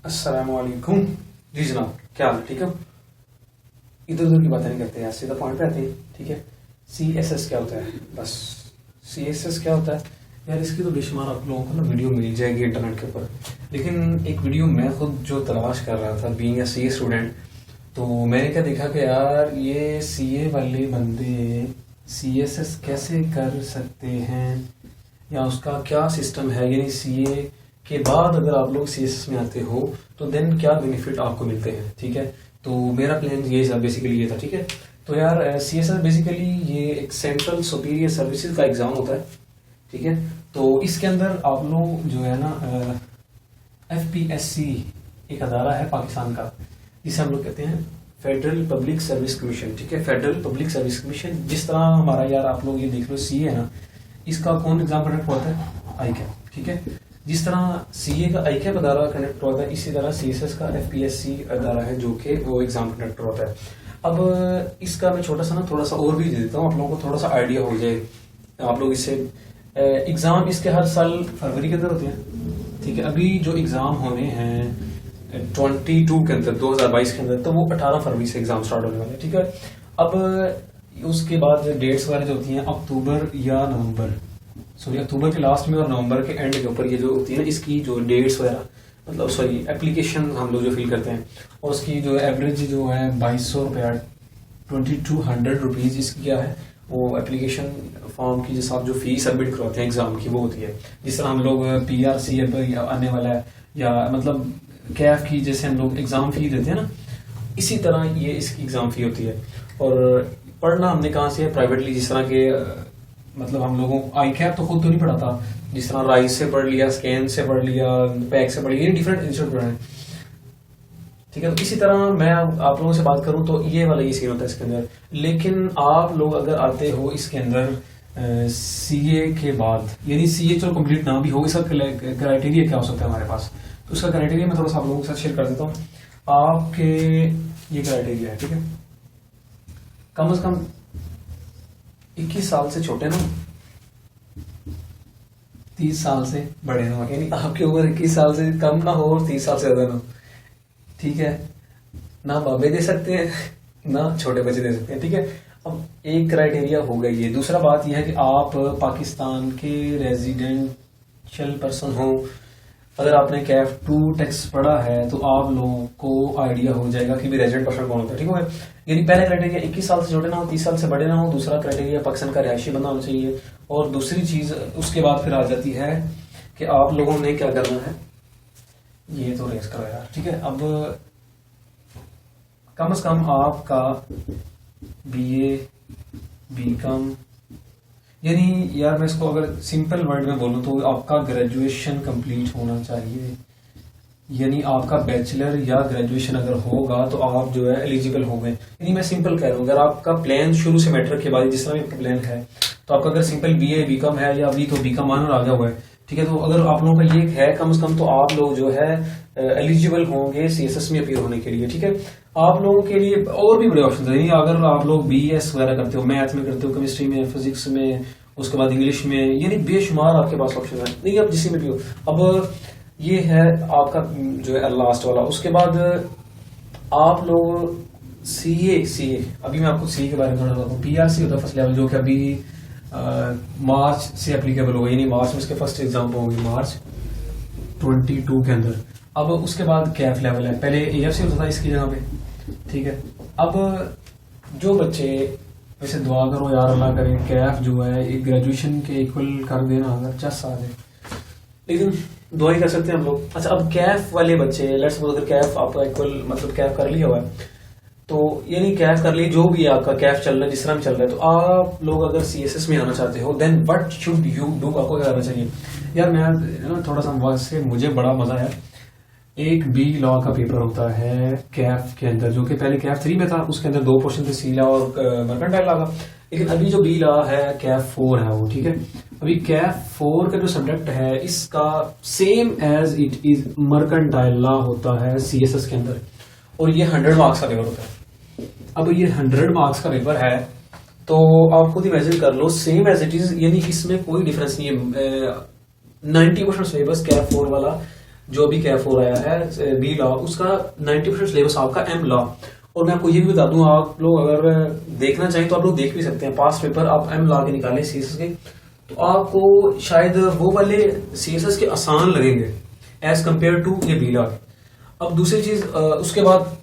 अस्सलामुअलैकुम। जी जनाब, क्या हाल है? ठीक है। इधर उधर की बातें नहीं करते यार, सीधा पॉइंट पे आते हैं। ठीक है। CSS क्या होता है? बस CSS क्या होता है यार, इसकी तो बेशुमार आप लोगों को ना वीडियो मिल जाएगी इंटरनेट के ऊपर। लेकिन एक वीडियो मैं खुद जो तलाश कर रहा था बीइंग अ CA स्टूडेंट, तो मैंने क्या देखा कि यार ये CA वाले बंदे CSS कैसे कर सकते हैं या उसका क्या सिस्टम है। यानी CA के बाद अगर आप लोग CSS में आते हो तो देन क्या बेनिफिट आपको मिलते हैं। ठीक है। तो मेरा प्लान ये था, बेसिकली ये था। ठीक है। तो यार CSS बेसिकली ये एक सेंट्रल सुपीरियर सर्विसेज का एग्जाम होता है। ठीक है। तो इसके अंदर आप लोग जो है ना FPSC एक अदारा है पाकिस्तान का, जिसे हम लोग कहते हैं फेडरल पब्लिक सर्विस कमीशन। ठीक है। फेडरल पब्लिक सर्विस कमीशन, जिस तरह हमारा यार आप लोग ये देख लो CA है ना, इसका कौन एग्जाम कंडक्ट होता है? ICAP। ठीक है। जिस तरह CA का ICAP अदारा कंडक्ट होता है, इसी तरह CSS का FPSC अदारा है जो कि वो एग्जाम कंडक्ट होता है। अब इसका मैं छोटा सा ना थोड़ा सा ओवरव्यू दे देता हूँ, आप लोगों को थोड़ा सा आइडिया हो जाए। आप लोग इससे एग्जाम इसके हर साल फरवरी के अंदर होते हैं। ठीक है। अभी जो एग्जाम होने हैं 22 के अंदर, 2022 के अंदर, तो वो 18 फरवरी से एग्जाम स्टार्ट होने वाले हैं। ठीक है। अब उसके बाद डेट्स वगैरह जो होती हैं अक्टूबर या नवंबर, सॉरी अक्टूबर के लास्ट में और नवंबर के एंड के ऊपर ये जो होती है ना, इसकी जो डेट्स वगैरह, मतलब सॉरी एप्लीकेशन हम लोग जो फिल करते हैं, और उसकी जो एवरेज जो है 2200 रुपया, 2200 रुपीज इसकी क्या है, वो एप्लीकेशन फॉर्म की जैसे आप जो फी सबमिट करवाते हैं एग्जाम की, वो होती है। जिस तरह हम लोग PRC आने वाला है, या मतलब कैफ की जैसे हम लोग एग्जाम फी देते हैं ना, इसी तरह ये इसकी एग्जाम फी होती है। और पढ़ना हमने कहाँ से है? प्राइवेटली। जिस तरह के मतलब हम लोगों ICAP तो खुद तो नहीं पढ़ा था, जिस तरह राइस से पढ़ लिया, स्कैन से पढ़ लिया, पैक से पढ़ लिया, ये डिफरेंट इंस्टीट्यूट पढ़े हैं। ठीक है। तो इसी तरह मैं आप लोगों से बात करूं तो ये वाला ये सीन होता है इसके अंदर। लेकिन आप लोग अगर आते हो इसके अंदर CA के बाद, यानी CA चलो कंप्लीट ना भी हो, इसका क्राइटेरिया क्या हो सकता है हमारे पास, तो उसका क्राइटेरिया मैं थोड़ा सा आप लोगों के साथ शेयर कर देता हूँ। आपके ये क्राइटेरिया है। ठीक है। कम से कम 21 साल से छोटे ना, 30 साल से बड़े ना हो, यानी आपकी उम्र 21 साल से कम ना हो और 30 साल से ज्यादा ना हो। ठीक है। ना बाबे दे सकते हैं ना छोटे बच्चे दे सकते हैं। ठीक है। अब एक क्राइटेरिया हो गई ये। दूसरा बात यह है कि आप पाकिस्तान के रेजिडेंशियल पर्सन हो। अगर आपने कैफ 2 टेक्स्ट पढ़ा है तो आप लोगों को आइडिया हो जाएगा कि भी रेजिडेंट पर्सन कौन होता है। ठीक है। यानी पहला क्राइटेरिया 21 साल से छोटे ना हो, 30 साल से बड़े ना हो। दूसरा क्राइटेरिया पाकिस्तान का रिहायशी बंदा होना चाहिए। और दूसरी चीज उसके बाद फिर आ जाती है कि आप लोगों ने क्या करना है, ये तो रेस करो यार। ठीक है। अब कम से कम आपका BA BCom, यानी यार मैं इसको अगर सिंपल वर्ड में बोलूं तो आपका ग्रेजुएशन कंप्लीट होना चाहिए। यानी आपका बैचलर या ग्रेजुएशन अगर होगा तो आप जो है एलिजिबल होंगे। यानी मैं सिंपल कह रहा हूँ, अगर आपका प्लान शुरू से मैट्रिक के बाद जिस तरह आपका प्लान है, तो आपका अगर सिंपल BA BCom है, या अभी तो BCom ऑनर आ गया हुआ है, ठीक है, तो अगर आप लोगों का ये है कम से कम, तो आप लोग जो है एलिजिबल होंगे CSS में अपीयर होने के लिए। ठीक है। आप लोगों के लिए और भी बड़े ऑप्शन है। अगर आप लोग BS वगैरह करते हो, मैथ में करते हो, केमिस्ट्री में, फिजिक्स में, उसके बाद इंग्लिश में, यानी बेशुमार आपके पास ऑप्शन है। नहीं, आप जिसमें भी हो। अब ये है आपका जो है लास्ट वाला। उसके बाद आप लोग CA अभी मैं आपको CA के बारे में थोड़ा बताता हूँ। PRC होता है फर्स्ट लेवल, जो कि अभी मार्च से एप्लीकेबल होगा, यानी मार्च में इसके फर्स्ट एग्जाम होगी, मार्च 22 के अंदर। अब उसके बाद कैफ लेवल है, पहले AFC होता था इसकी जगह पे। ठीक है। अब जो बच्चे, वैसे दुआ करो यार अल्लाह करे कैफ जो है एक ग्रेजुएशन के इक्वल कर देना, अगर 10 आ जाए, लेकिन दुआ ही कर सकते हैं हम लोग। अच्छा, अब कैफ वाले बच्चे, लेट्स सपोज अगर कैफ आपका इक्वल मतलब कैफ कर लिया हुआ है, तो यानी कैफ कर ली, जो भी आपका कैफ चल रहा है, जिस तरह चल रहा है, तो आप लोग अगर CSS में आना चाहते हो, then what should you do? आपको क्या करना चाहिए? यार मैं ना थोड़ा सा वैसे मुझे बड़ा मजा है, एक B लॉ का पेपर होता है कैफ के अंदर, जो कि पहले कैफ 3 में था, उसके अंदर 2 पोर्शन थे, C लॉ और मर्केंटाइल लॉ का। लेकिन अभी जो B लॉ है कैफ 4 है वो। ठीक है। अभी कैफ 4 का जो सब्जेक्ट है इसका same as it is mercantile law होता है CSS के अंदर, और ये 100 मार्क्स का पेपर होता है। अब ये 100 मार्क्स का पेपर है, तो आप खुद इमेजिन कर लो, सेम एज इट इज, यानी इसमें कोई डिफरेंस नहीं है। 90% सिलेबस कैफ 4 वाला जो भी कैफ हो रहा है बी लॉ, उसका 90% सिलेबस आपका एम लॉ। और मैं आपको ये भी बता दूं, आप लोग अगर देखना चाहें तो आप लोग देख भी सकते हैं, पास्ट पेपर आप एम लॉ के निकाले सीएसएस के, तो आपको शायद वो वाले सीएसएस के आसान लगेंगे एज कंपेयर टू ये बी लॉ। अब दूसरी चीज, उसके बाद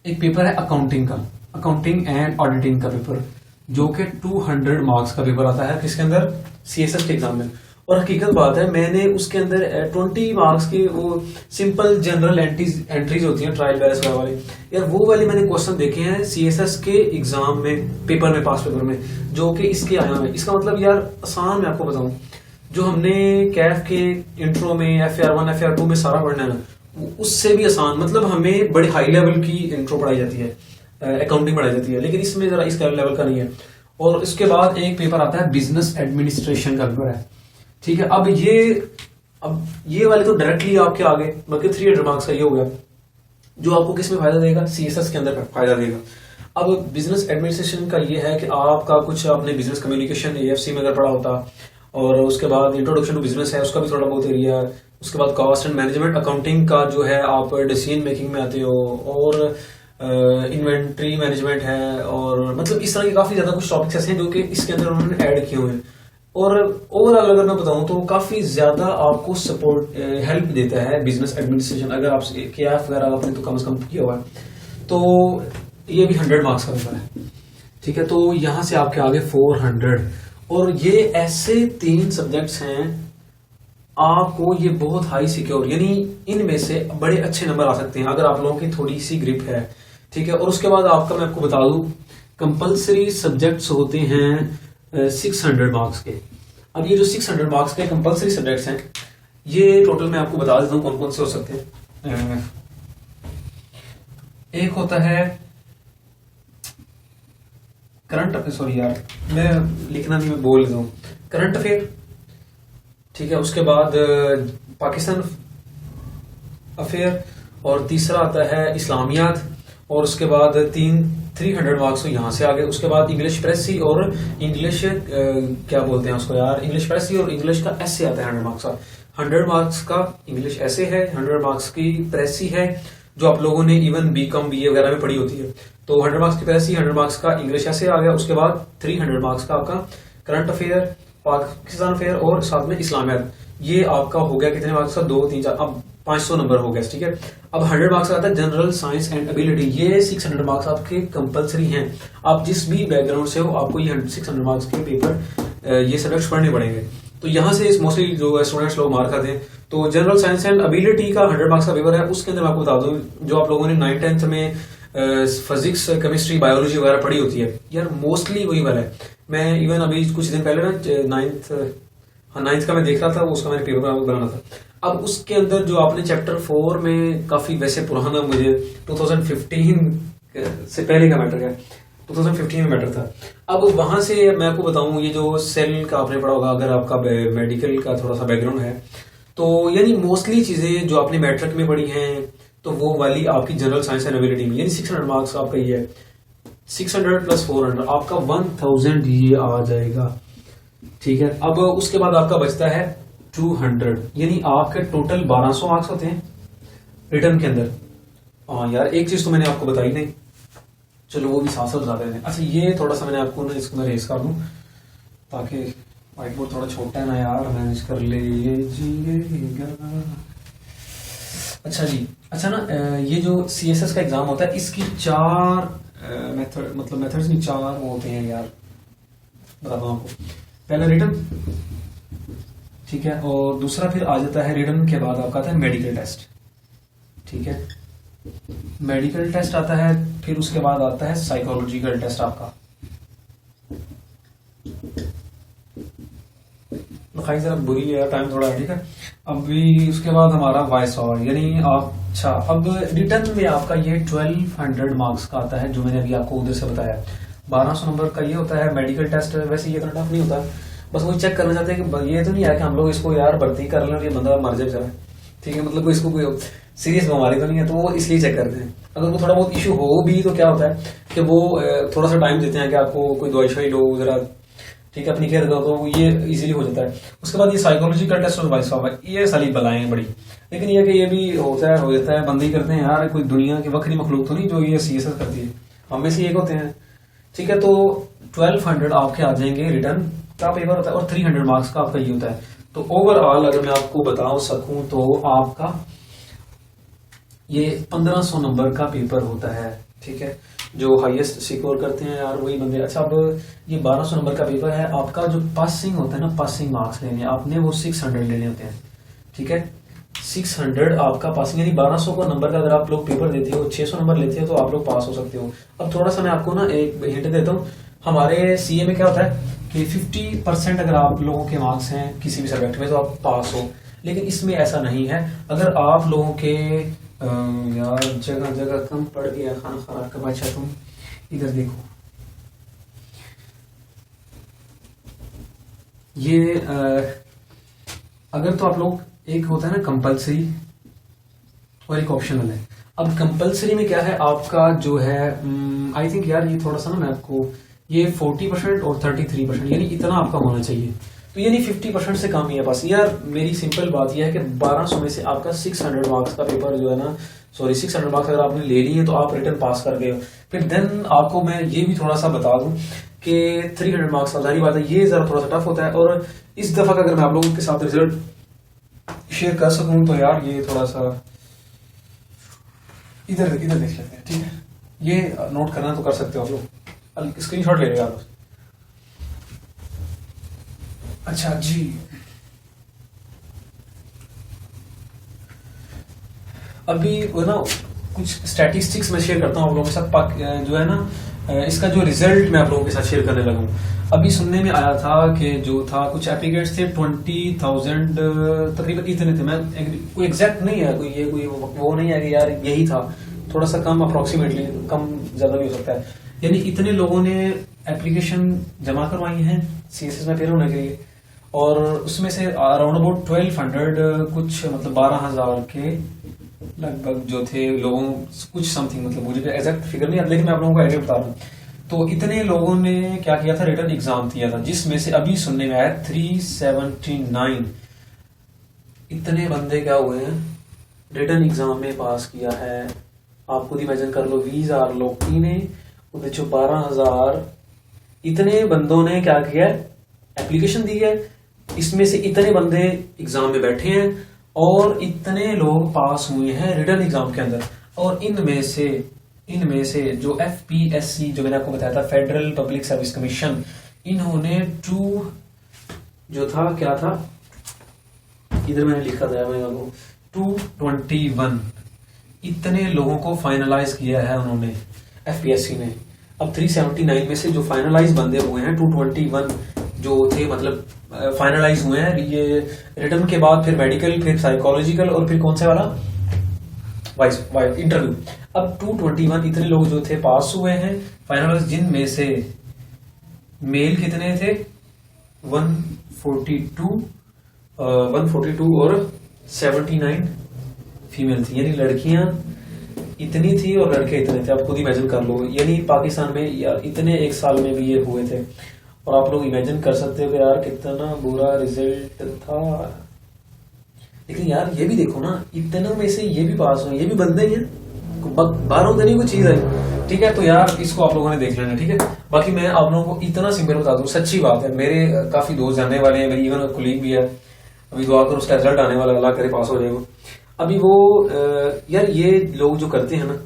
एक पेपर है अकाउंटिंग का, अकाउंटिंग एंड ऑडिटिंग का पेपर, जो कि 200 मार्क्स का पेपर आता है किसके अंदर, सीएसएस के एग्जाम में। और हकीकत बात है, मैंने उसके अंदर 20 मार्क्स की वो सिंपल जनरल एंट्रीज होती हैं ट्रायल बैलेंस वाले, यार वो वाले मैंने क्वेश्चन देखे हैं सीएसएस के एग्जाम में, पेपर में, पास पेपर में, जो कि इसके आया है। इसका मतलब यार आसान, मैं आपको बताऊं, जो हमने कैफ के इंट्रो में FAR1 FAR2 में सारा पढ़ना है ना, उससे भी आसान, मतलब हमें बड़े हाई लेवल की इंट्रो पढ़ाई जाती है, अकाउंटिंग पढ़ाई जाती है, लेकिन इसमें जरा इस लेवल का नहीं है। और इसके बाद एक पेपर आता है बिजनेस एडमिनिस्ट्रेशन का पेपर है, ठीक है। अब ये वाले तो डायरेक्टली आपके आगे, बल्कि 300 मार्क्स का ये हो गया, जो आपको किस में फायदा देगा, सीएसएस के अंदर फायदा देगा। अब बिजनेस एडमिनिस्ट्रेशन का ये है कि आपका कुछ अपने बिजनेस कम्युनिकेशन AFC में अगर पढ़ा होता, और उसके बाद इंट्रोडक्शन टू बिजनेस है, उसका भी थोड़ा बहुत एरिया है। उसके बाद कॉस्ट एंड मैनेजमेंट अकाउंटिंग का जो है, आप डिसीजन मेकिंग में आते हो, और इन्वेंट्री मैनेजमेंट है, और मतलब इस तरह के काफी ज्यादा कुछ टॉपिक्स ऐसे हैं जो कि इसके अंदर उन्होंने ऐड किए हुए हैं। और ओवरऑल अगर मैं बताऊं तो काफी ज्यादा आपको सपोर्ट हेल्प देता है बिजनेस एडमिनिस्ट्रेशन। अगर आप KF वगैरह आपने तो कम से कम किया हुआ है, तो ये भी 100 मार्क्स का पेपर है, ठीक है। तो यहां से आपके आगे 400, और ये ऐसे 3 सब्जेक्ट्स हैं, आपको ये बहुत हाई सिक्योर, यानी इनमें से बड़े अच्छे नंबर आ सकते हैं अगर आप लोगों की थोड़ी सी ग्रिप है, ठीक है। और उसके बाद आपका, मैं आपको बता दूं, कंपलसरी सब्जेक्ट्स होते हैं 600 मार्क्स के। अब ये जो 600 मार्क्स के कंपलसरी सब्जेक्ट्स हैं, ये टोटल मैं आपको बता देता हूं कौन कौन से हो सकते हैं। एक होता है करंट, सॉरी यार मैं लिखना नहीं, मैं बोल देता हूं, करंट अफेयर, ठीक है। उसके बाद पाकिस्तान अफेयर, और तीसरा आता है इस्लामियात, और उसके बाद 300 मार्क्स यहां से आगे। उसके बाद इंग्लिश प्रेसी और इंग्लिश क्या बोलते हैं उसको यार, इंग्लिश प्रेसी और इंग्लिश का ऐसे आता है 100 मार्क्स का। 100 मार्क्स का इंग्लिश ऐसे है, 100 मार्क्स की प्रेसी है, जो आप लोगों ने इवन BCom BA वगैरह में पढ़ी होती है। तो 100 मार्क्स की प्रेसी, 100 मार्क्स का इंग्लिश ऐसे आ गया। उसके बाद 300 मार्क्स का आपका करंट अफेयर, पाकिस्तान अफेयर, और साथ में इस्लामियात। ये आपका हो गया कितने मार्क्स का, 2 3 4, अब 500 नंबर हो गया, ठीक है। अब 100 मार्क्स का आता है जनरल साइंस एंड एबिलिटी। ये 600 मार्क्स आपके कंपलसरी हैं, आप जिस भी बैकग्राउंड से हो आपको ये 600 मार्क्स के पेपर, ये सब्जेक्ट्स पढ़ने पड़ेंगे। तो यहाँ से मोस्टली जो स्टूडेंट्स लोग मार्क आते हैं, तो जनरल साइंस एंड एबिलिटी का 100 मार्क्स का पेपर है। उसके अंदर मैं आपको बता दूं, जो आप लोगों ने 9th 10th में फिजिक्स, केमिस्ट्री, बायोलॉजी वगैरह पढ़ी होती है, यार मोस्टली वही वाला है। मैं इवन अभी कुछ दिन पहले ना 9th का मैं देख रहा था, उसका मैंने पेपर बनाना था। अब उसके अंदर जो आपने चैप्टर 4 में, काफी वैसे पुराना, मुझे 2015 से पहले का मैटर है, 2015 में मैटर था। अब वहां से मैं आपको बताऊं, ये जो सेल का आपने पढ़ा होगा, अगर आपका मेडिकल का थोड़ा सा बैकग्राउंड है, तो यानी मोस्टली चीजें जो आपने मैट्रिक में पढ़ी हैं, तो वो वाली आपकी जनरल साइंस एंड एबिलिटी में, यानी 600 मार्क्स आपका ये है। 600 + 400 आपका 1000 ये आ जाएगा, ठीक है। अब उसके बाद आपका बचता है 200, यानी आपके टोटल 1200 मार्क्स होते हैं रिटर्न के अंदर। हाँ यार, एक चीज तो मैंने आपको बताई नहीं, चलो वो भी साथ साथ बता देते हैं। अच्छा, ये थोड़ा सा मैंने आपको ना इसको रेस कर दूं, ताकि व्हाइट बोर्ड थोड़ा छोटा है ना यार, मैनेज कर लीजिएगा। अच्छा जी, अच्छा ना, ये जो CSS का एग्जाम होता है, इसकी 4 मेथड, मतलब मेथड्स नहीं, 4 वो होते हैं यार, बताता हूँ आपको। पहला रिटन, ठीक है, और दूसरा फिर आ जाता है रिटन के बाद आपका आता है मेडिकल टेस्ट, ठीक है। मेडिकल टेस्ट आता है, फिर उसके बाद आता है साइकोलॉजिकल टेस्ट आपका। खाई जरा बुरी है, टाइम थोड़ा है, ठीक है। अभी उसके बाद हमारा वॉइस ओवर, यानी आप, अच्छा, अब रिटर्न में आपका ये 1200 मार्क्स का आता है, जो मैंने अभी आपको उधर से बताया। 1200 नंबर का ये होता है मेडिकल टेस्ट। वैसे ये इतना टफ नहीं होता, बस वो चेक करना चाहते हैं कि ये तो नहीं है कि हम लोग इसको यार भर्ती कर लें और ये बंदा मर जाए बेचारा, ठीक है, मतलब इसको कोई सीरियस बीमारी तो नहीं है, तो वो इसलिए चेक करते हैं। अगर वो थोड़ा बहुत इशू हो भी तो क्या होता है कि वो थोड़ा सा टाइम देते हैं कि आपको कोई दवाई शवाई लो, जरा ठीक है, अपनी केयर करो तो ये इजीली हो जाता है। उसके बाद ये साइकोलॉजिकल टेस्ट और वॉइस ऑफ है, ये सारी बलाएं बड़ी, लेकिन ये कि ये भी होता है, हो जाता है, बंदे ही करते हैं यार, कोई दुनिया की वक्री मखलूक तो नहीं जो ये सीएसएस करती है, हम में से एक होते हैं। ठीक है, तो 1200 आपके आ जाएंगे रिटर्न का पेपर होता है और 300 मार्क्स का आपका ये होता है। तो ओवरऑल अगर मैं आपको बता सकूं तो आपका ये 1500 नंबर का पेपर होता है। ठीक है, जो हाईएस्ट सिक्योर करते हैं यार वही बंदे। अच्छा, अब ये 1200 नंबर का पेपर है, आपका जो पासिंग होता है ना, पासिंग मार्क्स लेने आपने वो 600 लेने होते हैं। ठीक है, 600 आपका पासिंग, यानी 1200 को नंबर का अगर आप लोग पेपर देते हो, 600 नंबर लेते हो तो आप लोग पास हो सकते हो। अब थोड़ा सा मैं आपको ना एक हिंट देता हूँ, हमारे सीए में क्या होता है कि 50% अगर आप लोगों के मार्क्स हैं किसी भी सब्जेक्ट में तो आप पास हो, लेकिन इसमें ऐसा नहीं है। अगर आप लोगों के यार जगह जगह कम पड़ गया, खाना खराब का। अच्छा तुम इधर देखो, ये अगर तो आप लोग, एक होता है ना कंपलसरी और एक ऑप्शनल है। अब कंपलसरी में क्या है आपका जो है, आई थिंक यार ये थोड़ा सा ना मैं आपको, ये 40% और 33%, यानी इतना आपका होना चाहिए। तो यानी 50% से कम ही है पास। यार मेरी सिंपल बात यह है कि 1200 में से आपका 600 मार्क्स का पेपर जो है ना, सॉरी 600 मार्क्स अगर आपने ले लिए तो आप रिटर्न पास कर गए हो। फिर देन आपको मैं ये भी थोड़ा सा बता दूं कि 300 मार्क्स का जारी बात है, ये जरा थोड़ा सा टफ होता है। और इस दफा का अगर मैं आप लोगों के साथ रिजल्ट शेयर कर सकूं तो यार ये थोड़ा सा इधर इधर देख लेते हैं। ठीक है, ये नोट करना तो कर सकते हो आप लोग, स्क्रीनशॉट ले लेगा। अच्छा जी, अभी वो ना कुछ स्टैटिस्टिक्स मैं शेयर करता हूँ आप लोगों के साथ, जो है ना इसका जो रिजल्ट मैं आप लोगों के साथ शेयर करने लगा हूँ। अभी सुनने में आया था कि जो था कुछ एप्लीकेट्स थे 20,000 तकरीबन इतने थे। मैं कोई एग्जैक्ट नहीं है, कोई ये कोई वो नहीं है कि यार यही था, थोड़ा सा कम अप्रोक्सीमेटली, कम ज्यादा भी हो सकता है। यानी इतने लोगों ने एप्लीकेशन जमा करवाई हैं सीएसएस में फेल होने के लिए, और उसमें से अराउंड अबाउट 1200 कुछ मतलब 12,000 के लगभग जो थे लोगों, कुछ समथिंग, मतलब मुझे एग्जैक्ट फिगर नहीं आता, लेकिन मैं आप लोगों को आइडिया बता रहा हूँ। तो इतने लोगों ने क्या किया था, रिटर्न एग्जाम दिया था, जिसमें से अभी सुनने में आया 379 इतने बंदे क्या हुए हैं, रिटर्न एग्जाम में पास किया है। आप खुद इमेजिन कर लो, 20,000 लोग ने उनमें जो 12,000 इतने बंदों ने क्या किया, एप्लीकेशन दी है, इसमें से इतने बंदे एग्जाम में बैठे हैं और इतने लोग पास हुए हैं रिटर्न एग्जाम के अंदर। और इनमें से जो एफपीएससी जो मैंने आपको बताया था, फेडरल पब्लिक सर्विस कमीशन, इन्होंने जो था क्या था, इधर मैंने लिखा था, मैं आपको 221 इतने लोगों को फाइनलाइज किया है उन्होंने एफपीएससी ने। अब 379 में से जो फाइनलाइज बंदे हुए हैं 221 जो थे, मतलब फाइनलाइज हुए हैं ये रिटर्न के बाद, फिर मेडिकल, फिर साइकोलॉजिकल, और फिर कौन से वाला वाइस इंटरव्यू। अब 221 इतने लोग जो थे पास हुए हैं फाइनलाइज, जिनमें से मेल कितने थे 142 और 79 फीमेल थी, यानी लड़कियां इतनी थी और लड़के इतने थे। आप खुद इमेजिन कर लो, यानी पाकिस्तान में यार इतने एक साल में भी ये हुए थे। और आप लोग इमेजिन कर सकते हो कि यार कितना बुरा रिजल्ट था। लेकिन यार ये भी देखो ना, इतने में से ये भी पास हुए, ये भी बंदे ही हैं, बाहरों तो नहीं कोई चीज है। ठीक है, तो यार इसको आप लोगों ने देख लेना। ठीक है, बाकी मैं आप लोगों को इतना सिंपल बता दूं, सच्ची बात है, मेरे काफी दोस्त जानने वाले हैं, मेरी इवन कोलीग भी है, अभी दुआ करो उसका रिजल्ट आने वाला, अल्लाह करे पास हो जाएगा। अभी वो यार ये लोग जो करते हैं ना,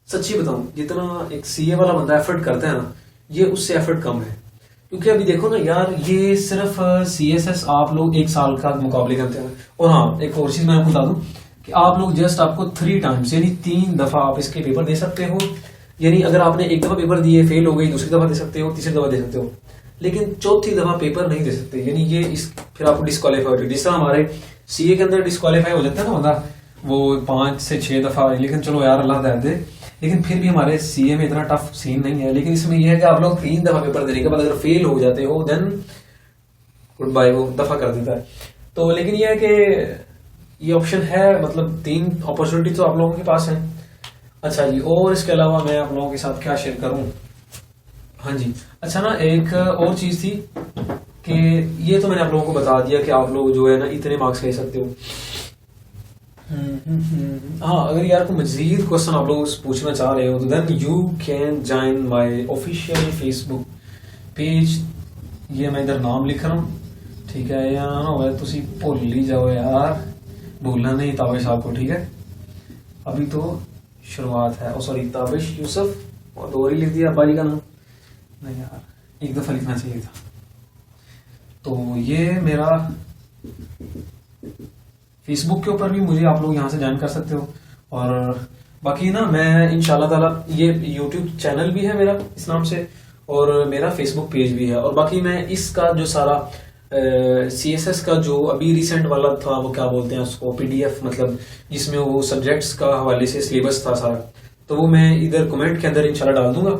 सच्ची बताऊं, जितना एक सीए वाला बंदा एफर्ट करता है ना, ये उससे एफर्ट कम है। क्योंकि अभी देखो ना यार, ये सिर्फ सीएसएस आप लोग एक साल का मुकाबले करते हैं। और हाँ, एक और चीज मैं आपको बता दूं कि आप लोग जस्ट आपको 3 टाइम्स यानी 3 दफा आप इसके पेपर दे सकते हो। यानी अगर आपने एक दफा पेपर दिए, फेल हो गई, दूसरी दफा दे सकते हो, तीसरी दफा दे सकते हो, लेकिन चौथी दफा पेपर नहीं दे सकते। यानी ये फिर आपको डिस्क्वालीफाई हो जाए। जिस तरह हमारे सीए के अंदर डिस्क्वालीफाई हो जाता है ना बंदा, वो 5 से 6 दफा, लेकिन चलो यार अल्लाह दया दे, लेकिन फिर भी हमारे सीए में इतना टफ सीन नहीं है। लेकिन इसमें यह है कि आप लोग 3 दफा पेपर देने के बाद अगर फेल हो जाते हो, देन गुड बाय, वो दफा कर देता है। तो लेकिन यह है कि ये ऑप्शन है, मतलब 3 अपॉर्चुनिटी तो आप लोगों के पास है। अच्छा जी, और इसके अलावा मैं आप लोगों के साथ क्या शेयर करूं, हाँ जी। अच्छा ना, एक और चीज थी कि ये तो मैंने आप लोगों को बता दिया कि आप लोग जो है ना इतने मार्क्स ले सकते हो। हाँ, अगर यार को मजीद क्वेश्चन आप लोग पूछना चाह रहे हो तो then you can join my official Facebook page. ये मैं इधर नाम लिख रहा हूँ, ठीक है, या ना हो तुसी भूल ही जाओ यार, भूलना नहीं ताबिश आपको, ठीक है। अभी तो शुरुआत है। ओ सॉरी, ताबिश यूसुफ, और दो ही लिख दिया भाई का नाम, नहीं यार एक दफा लिखना चाहिए था। तो ये मेरा फेसबुक के ऊपर भी मुझे आप लोग यहाँ से ज्वाइन कर सकते हो। और बाकी ना मैं इंशाल्लाह ताला, ये यूट्यूब चैनल भी है मेरा इस नाम से, और मेरा फेसबुक पेज भी है। और बाकी मैं इसका जो सारा CSS का जो अभी रिसेंट वाला था, वो क्या बोलते हैं उसको, PDF, मतलब जिसमें वो सब्जेक्ट्स का हवाले से सिलेबस था सारा, तो वो मैं इधर कमेंट के अंदर इंशाल्लाह डाल दूंगा।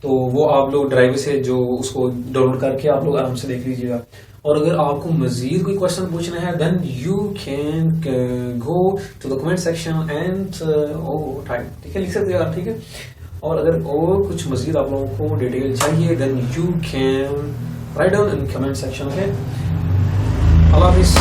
तो वो आप लोग ड्राइव से जो उसको डाउनलोड करके आप लोग आराम से देख लीजिएगा। और अगर आपको मजीद कोई क्वेश्चन पूछना है then you can go to the comment section and type, ठीक है, लिख सकते हो आप, ठीक है। और अगर और कुछ मजीद आप लोगों को डिटेल चाहिए then you can write down in comment section, okay. अल्लाह हाफिज़।